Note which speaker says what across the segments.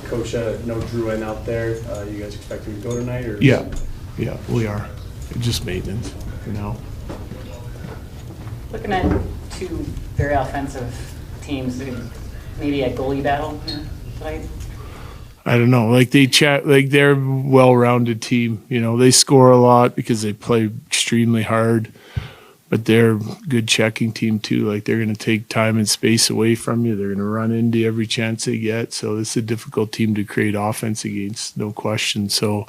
Speaker 1: Coach, no Drouin out there. You guys expect him to go tonight? Or
Speaker 2: Yeah, we are. Just maintenance for now.
Speaker 3: Looking at two very offensive teams, maybe a goalie battle here tonight.
Speaker 2: I don't know. They're a well-rounded team. You know, they score a lot because they play extremely hard, but they're a good checking team too. Like, they're going to take time and space away from you. They're going to run into every chance they get. So this is a difficult team to create offense against, no question. So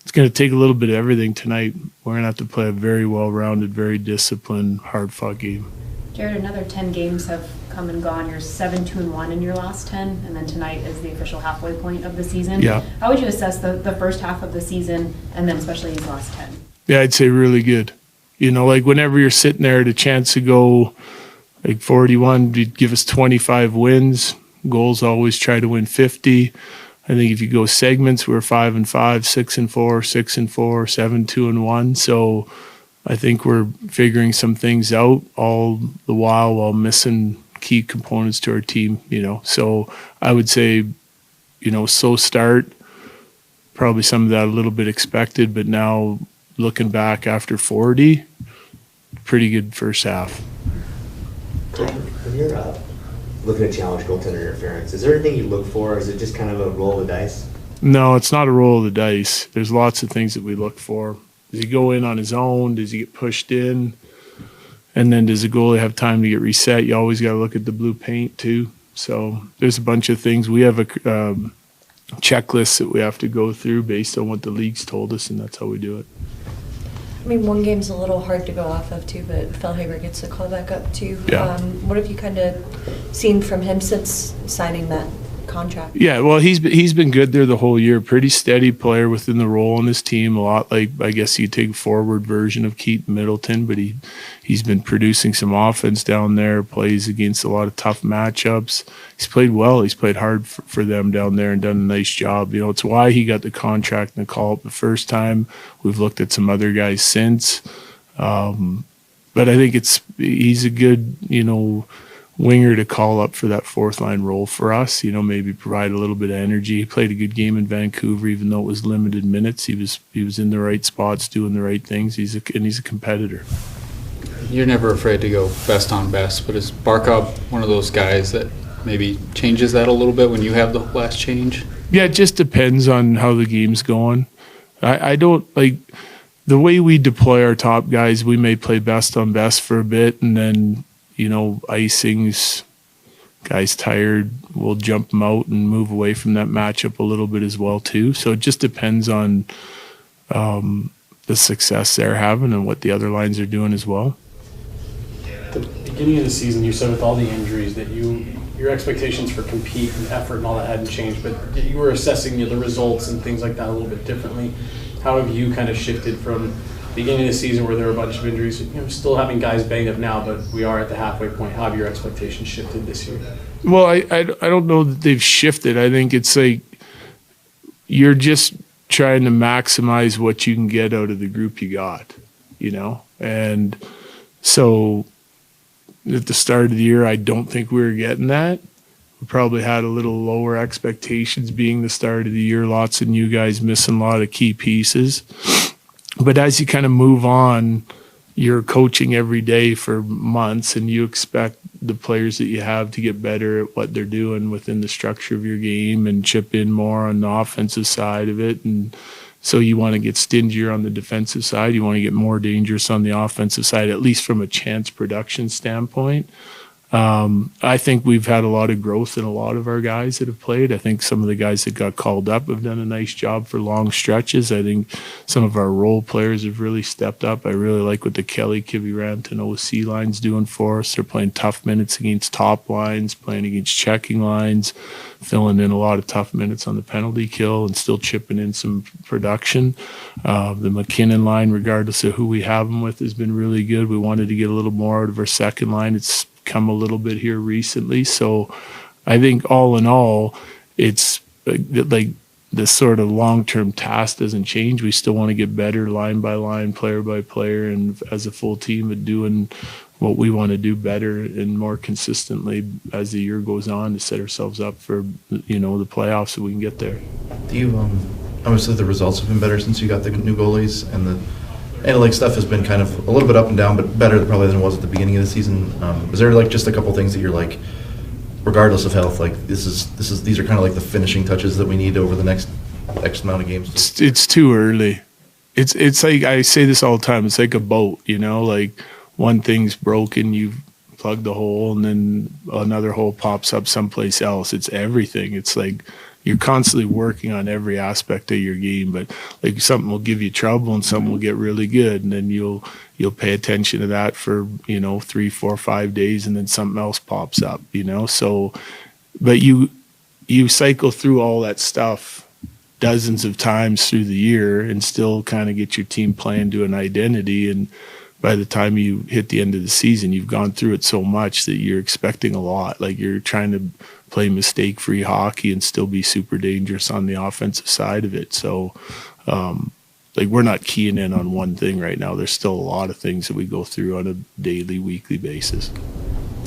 Speaker 2: it's going to take a little bit of everything tonight. We're going to have to play a very well-rounded, very disciplined, hard-fought game.
Speaker 4: Jared, another 10 games have come and gone. You're 7-2-1 in your last 10, and then tonight is the official halfway point of the season.
Speaker 2: Yeah.
Speaker 4: How would you assess the first half of the season, and then especially these last 10?
Speaker 2: Yeah, I'd say really good. You know, like, whenever you're sitting there at a chance to go like 41, you'd give us 25 wins. Goals always try to win 50. I think if you go segments, we're 5-5, 6-4, 6-4, 7-2-1. So I think we're figuring some things out all the while missing key components to our team, you know. So I would say, you know, slow start, probably some of that a little bit expected, but now looking back after 40, pretty good first half.
Speaker 5: When you're looking to challenge goaltender interference, is there anything you look for, or is it just kind of a roll of the dice?
Speaker 2: No, it's not a roll of the dice. There's lots of things that we look for. Does he go in on his own? Does he get pushed in? And then does the goalie have time to get reset? You always got to look at the blue paint too. So there's a bunch of things. We have a checklist that we have to go through based on what the league's told us, and that's how we do it.
Speaker 6: I mean, one game's a little hard to go off of too, but Fellhaber gets the call back up too.
Speaker 2: Yeah.
Speaker 6: What have you kind of seen from him since signing that contract?
Speaker 2: Yeah, well, he's been good there the whole year. Pretty steady player within the role on his team. A lot like, I guess you take forward version of Keaton Middleton, but he's been producing some offense down there. Plays against a lot of tough matchups. He's played well. He's played hard for them down there and done a nice job. You know, it's why he got the contract and the call up the first time. We've looked at some other guys since, but I think he's a good, you know, winger to call up for that fourth line role for us, you know, maybe provide a little bit of energy. He played a good game in Vancouver, even though it was limited minutes. He was in the right spots, doing the right things. He's a competitor.
Speaker 7: You're never afraid to go best on best, but is Barkov one of those guys that maybe changes that a little bit when you have the last change?
Speaker 2: Yeah, it just depends on how the game's going. I don't like the way we deploy our top guys. We may play best on best for a bit, and then, you know, icings, guys tired, we'll jump them out and move away from that matchup a little bit as well too. So it just depends on the success they're having and what the other lines are doing as well.
Speaker 1: At the beginning of the season, you said with all the injuries that your expectations for compete and effort and all that hadn't changed, but you were assessing the results and things like that a little bit differently. How have you kind of shifted from beginning of the season where there were a bunch of injuries, you know, still having guys banged up now, but we are at the halfway point? How have your expectations shifted this year?
Speaker 2: Well, I don't know that they've shifted. I think it's like you're just trying to maximize what you can get out of the group you got, you know? And so at the start of the year, I don't think we were getting that. We probably had a little lower expectations being the start of the year, lots of new guys missing a lot of key pieces. But as you kind of move on, you're coaching every day for months, and you expect the players that you have to get better at what they're doing within the structure of your game and chip in more on the offensive side of it. And so you want to get stingier on the defensive side. You want to get more dangerous on the offensive side, at least from a chance production standpoint. I think we've had a lot of growth in a lot of our guys that have played. I think some of the guys that got called up have done a nice job for long stretches. I think some of our role players have really stepped up. I really like what the Kelly, Kivirant, and OC lines doing for us. They're playing tough minutes against top lines, playing against checking lines, filling in a lot of tough minutes on the penalty kill and still chipping in some production. The McKinnon line, regardless of who we have them with, has been really good. We wanted to get a little more out of our second line. It's come a little bit here recently. So I think all in all, it's like the sort of long-term task doesn't change. We still want to get better line by line, player by player, and as a full team at doing what we want to do better and more consistently as the year goes on to set ourselves up for, you know, the playoffs so we can get there.
Speaker 8: Do you, obviously the results have been better since you got the new goalies, and the analytics stuff has been kind of a little bit up and down, but better probably than it was at the beginning of the season. Is there like just a couple things that you're like, regardless of health, like these are kind of like the finishing touches that we need over the next X amount of games?
Speaker 2: It's too early. It's like, I say this all the time, it's like a boat, you know, like one thing's broken, you plug the hole and then another hole pops up someplace else. It's everything. It's like you're constantly working on every aspect of your game, but like something will give you trouble and something will get really good, and then you'll pay attention to that for, you know, 3, 4, 5 days, and then something else pops up, you know. So but you cycle through all that stuff dozens of times through the year and still kind of get your team playing to an identity, and by the time you hit the end of the season, you've gone through it so much that you're expecting a lot. Like you're trying to play mistake-free hockey and still be super dangerous on the offensive side of it. So, like we're not keying in on one thing right now. There's still a lot of things that we go through on a daily, weekly basis.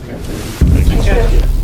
Speaker 1: Thank you.